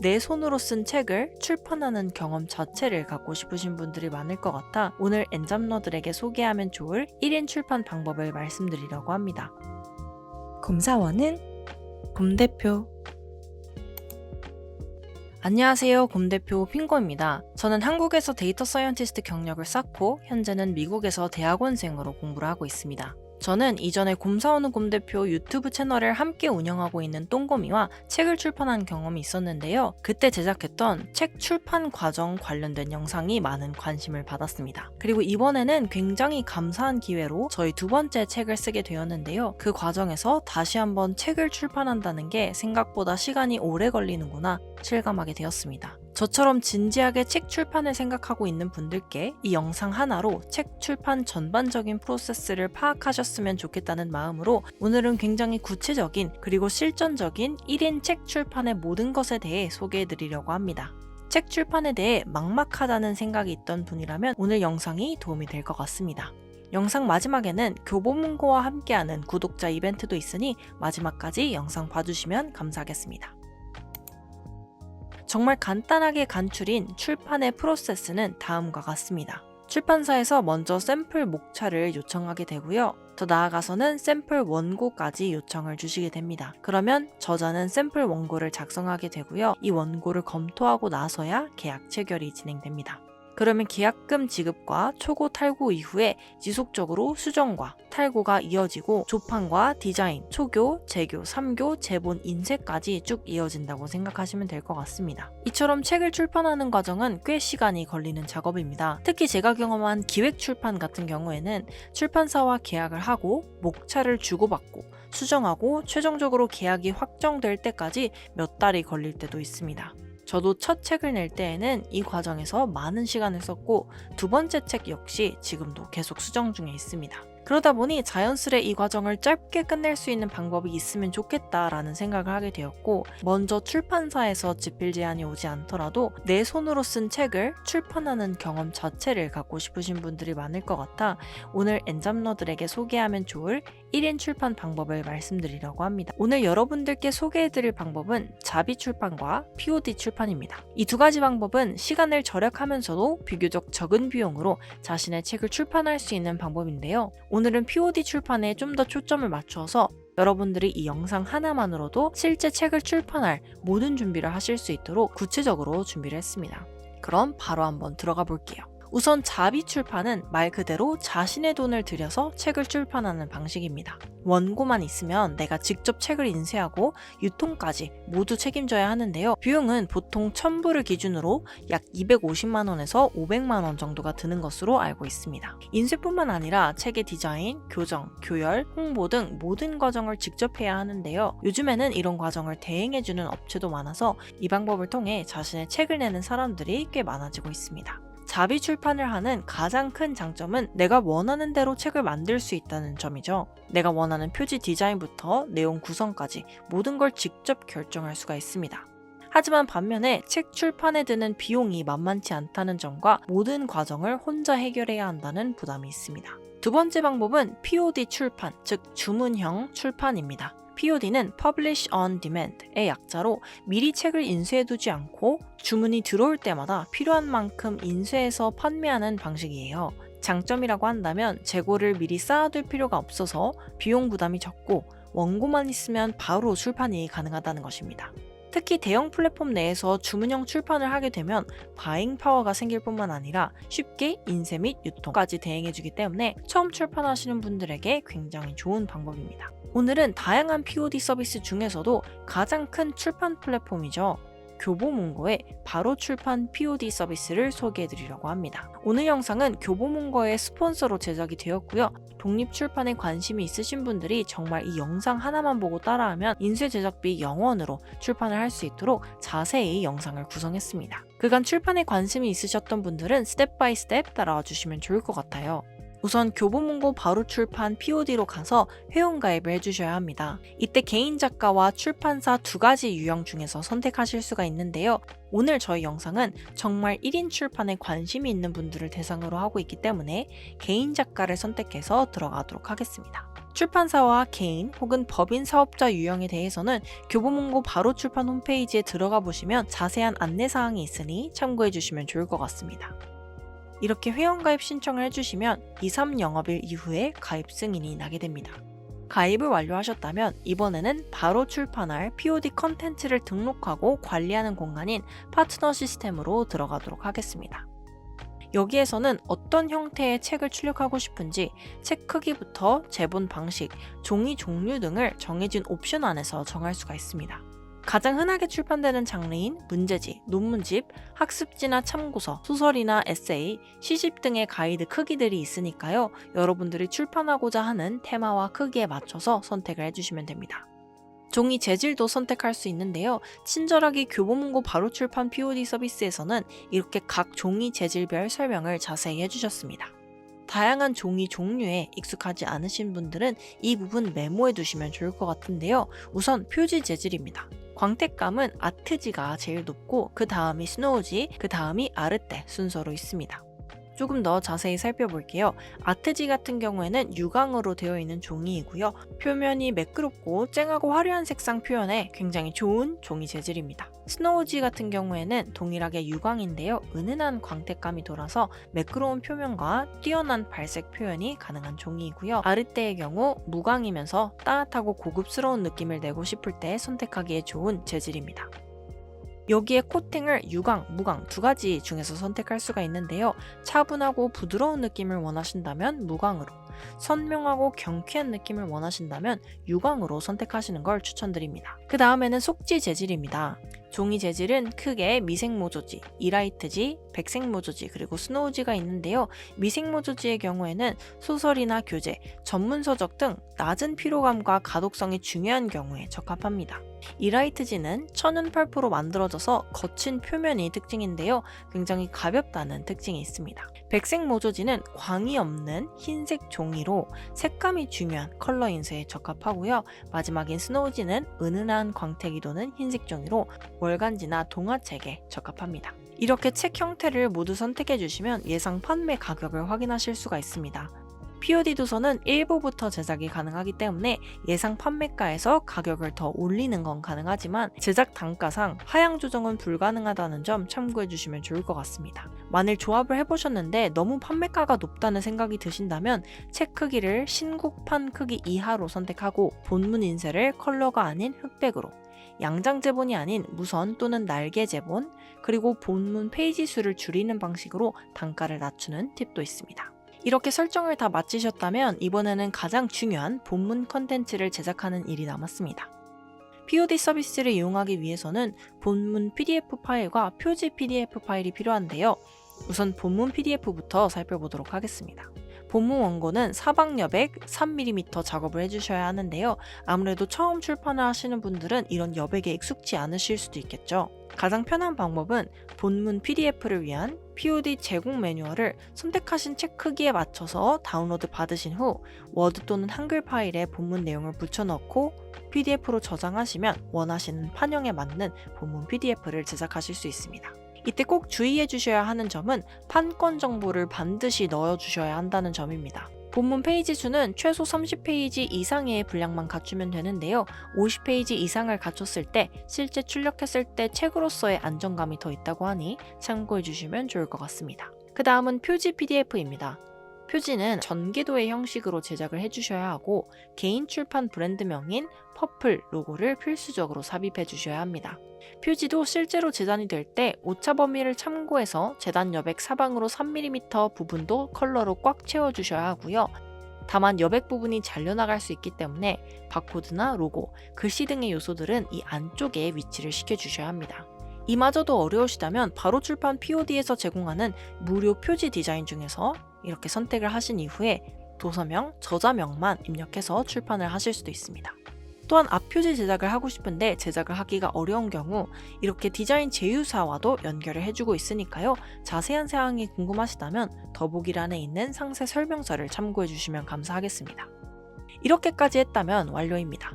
내 손으로 쓴 책을 출판하는 경험 자체를 갖고 싶으신 분들이 많을 것 같아 오늘 엔잡러들에게 소개하면 좋을 1인 출판 방법을 말씀드리려고 합니다. 곰사원은 곰대표. 안녕하세요. 곰대표 핑고입니다. 저는 한국에서 데이터 사이언티스트 경력을 쌓고 현재는 미국에서 대학원생으로 공부를 하고 있습니다. 저는 이전에 곰사오는 곰대표 유튜브 채널을 함께 운영하고 있는 똥곰이와 책을 출판한 경험이 있었는데요. 그때 제작했던 책 출판 과정 관련된 영상이 많은 관심을 받았습니다. 그리고 이번에는 굉장히 감사한 기회로 저희 두 번째 책을 쓰게 되었는데요. 그 과정에서 다시 한번 책을 출판한다는 게 생각보다 시간이 오래 걸리는구나 실감하게 되었습니다. 저처럼 진지하게 책 출판을 생각하고 있는 분들께 이 영상 하나로 책 출판 전반적인 프로세스를 파악하셨으면 좋겠다는 마음으로 오늘은 굉장히 구체적인 그리고 실전적인 1인 책 출판의 모든 것에 대해 소개해드리려고 합니다. 책 출판에 대해 막막하다는 생각이 있던 분이라면 오늘 영상이 도움이 될 것 같습니다. 영상 마지막에는 교보문고와 함께하는 구독자 이벤트도 있으니 마지막까지 영상 봐주시면 감사하겠습니다. 정말 간단하게 간추린 출판의 프로세스는 다음과 같습니다. 출판사에서 먼저 샘플 목차를 요청하게 되고요. 더 나아가서는 샘플 원고까지 요청을 주시게 됩니다. 그러면 저자는 샘플 원고를 작성하게 되고요. 이 원고를 검토하고 나서야 계약 체결이 진행됩니다. 그러면 계약금 지급과 초고 탈고 이후에 지속적으로 수정과 탈고가 이어지고 조판과 디자인, 초교, 재교, 3교, 제본, 인쇄까지 쭉 이어진다고 생각하시면 될 것 같습니다. 이처럼 책을 출판하는 과정은 꽤 시간이 걸리는 작업입니다. 특히 제가 경험한 기획 출판 같은 경우에는 출판사와 계약을 하고 목차를 주고받고 수정하고 최종적으로 계약이 확정될 때까지 몇 달이 걸릴 때도 있습니다. 저도 첫 책을 낼 때에는 이 과정에서 많은 시간을 썼고 두 번째 책 역시 지금도 계속 수정 중에 있습니다. 그러다 보니 자연스레 이 과정을 짧게 끝낼 수 있는 방법이 있으면 좋겠다라는 생각을 하게 되었고 먼저 출판사에서 집필 제안이 오지 않더라도 내 손으로 쓴 책을 출판하는 경험 자체를 갖고 싶으신 분들이 많을 것 같아 오늘 엔잡러들에게 소개하면 좋을 1인 출판 방법을 말씀드리려고 합니다. 오늘 여러분들께 소개해드릴 방법은 자비출판과 POD 출판입니다. 이 두 가지 방법은 시간을 절약하면서도 비교적 적은 비용으로 자신의 책을 출판할 수 있는 방법인데요. 오늘은 POD 출판에 좀 더 초점을 맞춰서 여러분들이 이 영상 하나만으로도 실제 책을 출판할 모든 준비를 하실 수 있도록 구체적으로 준비를 했습니다. 그럼 바로 한번 들어가 볼게요. 우선 자비출판은 말 그대로 자신의 돈을 들여서 책을 출판하는 방식입니다. 원고만 있으면 내가 직접 책을 인쇄하고 유통까지 모두 책임져야 하는데요. 비용은 보통 1000부를 기준으로 약 250만원에서 500만원 정도가 드는 것으로 알고 있습니다. 인쇄뿐만 아니라 책의 디자인, 교정, 교열, 홍보 등 모든 과정을 직접 해야 하는데요. 요즘에는 이런 과정을 대행해주는 업체도 많아서 이 방법을 통해 자신의 책을 내는 사람들이 꽤 많아지고 있습니다. 자비 출판을 하는 가장 큰 장점은 내가 원하는 대로 책을 만들 수 있다는 점이죠. 내가 원하는 표지 디자인부터 내용 구성까지 모든 걸 직접 결정할 수가 있습니다. 하지만 반면에 책 출판에 드는 비용이 만만치 않다는 점과 모든 과정을 혼자 해결해야 한다는 부담이 있습니다. 두 번째 방법은 POD 출판, 즉 주문형 출판입니다. POD는 Publish on Demand의 약자로 미리 책을 인쇄해두지 않고 주문이 들어올 때마다 필요한 만큼 인쇄해서 판매하는 방식이에요. 장점이라고 한다면 재고를 미리 쌓아둘 필요가 없어서 비용 부담이 적고 원고만 있으면 바로 출판이 가능하다는 것입니다. 특히 대형 플랫폼 내에서 주문형 출판을 하게 되면 바잉 파워가 생길 뿐만 아니라 쉽게 인쇄 및 유통까지 대행해주기 때문에 처음 출판하시는 분들에게 굉장히 좋은 방법입니다. 오늘은 다양한 POD 서비스 중에서도 가장 큰 출판 플랫폼이죠. 교보문고의 바로 출판 POD 서비스를 소개해드리려고 합니다. 오늘 영상은 교보문고의 스폰서로 제작이 되었고요. 독립출판에 관심이 있으신 분들이 정말 이 영상 하나만 보고 따라하면 인쇄 제작비 0원으로 출판을 할 수 있도록 자세히 영상을 구성했습니다. 그간 출판에 관심이 있으셨던 분들은 스텝 바이 스텝 따라와 주시면 좋을 것 같아요. 우선 교보문고 바로 출판 POD로 가서 회원가입을 해주셔야 합니다. 이때 개인 작가와 출판사 두 가지 유형 중에서 선택하실 수가 있는데요. 오늘 저희 영상은 정말 1인 출판에 관심이 있는 분들을 대상으로 하고 있기 때문에 개인 작가를 선택해서 들어가도록 하겠습니다. 출판사와 개인 혹은 법인 사업자 유형에 대해서는 교보문고 바로 출판 홈페이지에 들어가 보시면 자세한 안내사항이 있으니 참고해 주시면 좋을 것 같습니다. 이렇게 회원가입 신청을 해주시면 2-3 영업일 이후에 가입 승인이 나게 됩니다. 가입을 완료하셨다면 이번에는 바로 출판할 POD 컨텐츠를 등록하고 관리하는 공간인 파트너 시스템으로 들어가도록 하겠습니다. 여기에서는 어떤 형태의 책을 출력하고 싶은지 책 크기부터 제본 방식, 종이 종류 등을 정해진 옵션 안에서 정할 수가 있습니다. 가장 흔하게 출판되는 장르인 문제집, 논문집, 학습지나 참고서, 소설이나 에세이, 시집 등의 가이드 크기들이 있으니까요. 여러분들이 출판하고자 하는 테마와 크기에 맞춰서 선택을 해주시면 됩니다. 종이 재질도 선택할 수 있는데요. 친절하게 교보문고 바로 출판 POD 서비스에서는 이렇게 각 종이 재질별 설명을 자세히 해주셨습니다. 다양한 종이 종류에 익숙하지 않으신 분들은 이 부분 메모해 두시면 좋을 것 같은데요. 우선 표지 재질입니다. 광택감은 아트지가 제일 높고 그 다음이 스노우지, 그 다음이 아르떼 순서로 있습니다. 조금 더 자세히 살펴볼게요. 아트지 같은 경우에는 유광으로 되어 있는 종이이고요. 표면이 매끄럽고 쨍하고 화려한 색상 표현에 굉장히 좋은 종이 재질입니다. 스노우지 같은 경우에는 동일하게 유광인데요. 은은한 광택감이 돌아서 매끄러운 표면과 뛰어난 발색 표현이 가능한 종이이고요. 아르떼의 경우 무광이면서 따뜻하고 고급스러운 느낌을 내고 싶을 때 선택하기에 좋은 재질입니다. 여기에 코팅을 유광, 무광 두 가지 중에서 선택할 수가 있는데요. 차분하고 부드러운 느낌을 원하신다면 무광으로, 선명하고 경쾌한 느낌을 원하신다면 유광으로 선택하시는 걸 추천드립니다. 그 다음에는 속지 재질입니다. 종이 재질은 크게 미생모조지, 이라이트지, 백색모조지 그리고 스노우지가 있는데요. 미생모조지의 경우에는 소설이나 교재, 전문서적 등 낮은 피로감과 가독성이 중요한 경우에 적합합니다. 이라이트지는 천연 펄프로 만들어져서 거친 표면이 특징인데요. 굉장히 가볍다는 특징이 있습니다. 백색 모조지는 광이 없는 흰색 종이로 색감이 중요한 컬러 인쇄에 적합하고요. 마지막인 스노우지는 은은한 광택이 도는 흰색 종이로 월간지나 동화책에 적합합니다. 이렇게 책 형태를 모두 선택해 주시면 예상 판매 가격을 확인하실 수가 있습니다. POD 도서는 일부부터 제작이 가능하기 때문에 예상 판매가에서 가격을 더 올리는 건 가능하지만 제작 단가상 하향 조정은 불가능하다는 점 참고해 주시면 좋을 것 같습니다. 만일 조합을 해보셨는데 너무 판매가가 높다는 생각이 드신다면 책 크기를 신국판 크기 이하로 선택하고 본문 인쇄를 컬러가 아닌 흑백으로, 양장 제본이 아닌 무선 또는 날개 제본, 그리고 본문 페이지 수를 줄이는 방식으로 단가를 낮추는 팁도 있습니다. 이렇게 설정을 다 마치셨다면 이번에는 가장 중요한 본문 컨텐츠를 제작하는 일이 남았습니다. POD 서비스를 이용하기 위해서는 본문 PDF 파일과 표지 PDF 파일이 필요한데요. 우선 본문 PDF부터 살펴보도록 하겠습니다. 본문 원고는 사방 여백 3mm 작업을 해주셔야 하는데요. 아무래도 처음 출판을 하시는 분들은 이런 여백에 익숙지 않으실 수도 있겠죠. 가장 편한 방법은 본문 PDF를 위한 POD 제공 매뉴얼을 선택하신 책 크기에 맞춰서 다운로드 받으신 후 워드 또는 한글 파일에 본문 내용을 붙여넣고 PDF로 저장하시면 원하시는 판형에 맞는 본문 PDF를 제작하실 수 있습니다. 이때 꼭 주의해 주셔야 하는 점은 판권 정보를 반드시 넣어 주셔야 한다는 점입니다. 본문 페이지 수는 최소 30페이지 이상의 분량만 갖추면 되는데요. 50페이지 이상을 갖췄을 때 실제 출력했을 때 책으로서의 안정감이 더 있다고 하니 참고해 주시면 좋을 것 같습니다. 그 다음은 표지 PDF입니다. 표지는 전개도의 형식으로 제작을 해주셔야 하고 개인 출판 브랜드명인 퍼플 로고를 필수적으로 삽입해 주셔야 합니다. 표지도 실제로 재단이 될 때 오차 범위를 참고해서 재단 여백 사방으로 3mm 부분도 컬러로 꽉 채워주셔야 하고요. 다만 여백 부분이 잘려나갈 수 있기 때문에 바코드나 로고, 글씨 등의 요소들은 이 안쪽에 위치를 시켜주셔야 합니다. 이마저도 어려우시다면 바로 출판 POD에서 제공하는 무료 표지 디자인 중에서 이렇게 선택을 하신 이후에 도서명, 저자명만 입력해서 출판을 하실 수도 있습니다. 또한 앞표지 제작을 하고 싶은데 제작을 하기가 어려운 경우 이렇게 디자인 제휴사와도 연결을 해주고 있으니까요. 자세한 사항이 궁금하시다면 더보기란에 있는 상세 설명서를 참고해 주시면 감사하겠습니다. 이렇게까지 했다면 완료입니다.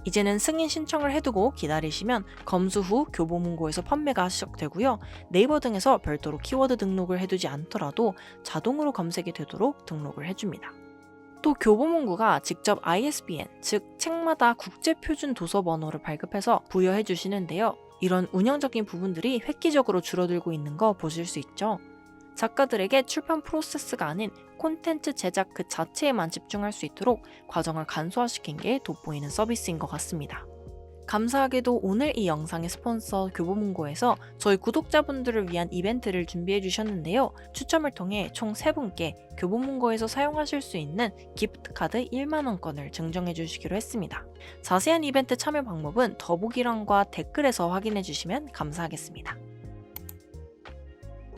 이제는 승인 신청을 해두고 기다리시면 검수 후 교보문고에서 판매가 시작되고요. 네이버 등에서 별도로 키워드 등록을 해두지 않더라도 자동으로 검색이 되도록 등록을 해줍니다. 또 교보문고가 직접 ISBN, 즉 책마다 국제표준 도서 번호를 발급해서 부여해 주시는데요. 이런 운영적인 부분들이 획기적으로 줄어들고 있는 거 보실 수 있죠. 작가들에게 출판 프로세스가 아닌 콘텐츠 제작 그 자체에만 집중할 수 있도록 과정을 간소화시킨 게 돋보이는 서비스인 것 같습니다. 감사하게도 오늘 이 영상의 스폰서 교보문고에서 저희 구독자분들을 위한 이벤트를 준비해 주셨는데요. 추첨을 통해 총 3분께 교보문고에서 사용하실 수 있는 기프트카드 1만원권을 증정해 주시기로 했습니다. 자세한 이벤트 참여 방법은 더보기란과 댓글에서 확인해 주시면 감사하겠습니다.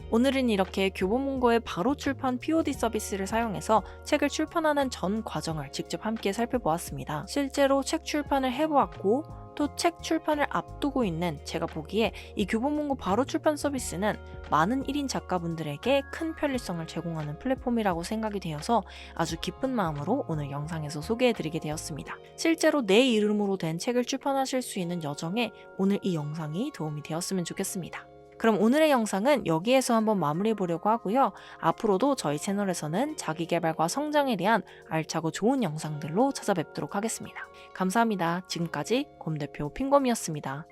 오늘은 이렇게 교보문고의 바로 출판 POD 서비스를 사용해서 책을 출판하는 전 과정을 직접 함께 살펴보았습니다. 실제로 책 출판을 해보았고 또 책 출판을 앞두고 있는 제가 보기에 이 교보문고 바로 출판 서비스는 많은 1인 작가분들에게 큰 편리성을 제공하는 플랫폼이라고 생각이 되어서 아주 기쁜 마음으로 오늘 영상에서 소개해드리게 되었습니다. 실제로 내 이름으로 된 책을 출판하실 수 있는 여정에 오늘 이 영상이 도움이 되었으면 좋겠습니다. 그럼 오늘의 영상은 여기에서 한번 마무리해 보려고 하고요. 앞으로도 저희 채널에서는 자기계발과 성장에 대한 알차고 좋은 영상들로 찾아뵙도록 하겠습니다. 감사합니다. 지금까지 곰대표 핑곰이었습니다.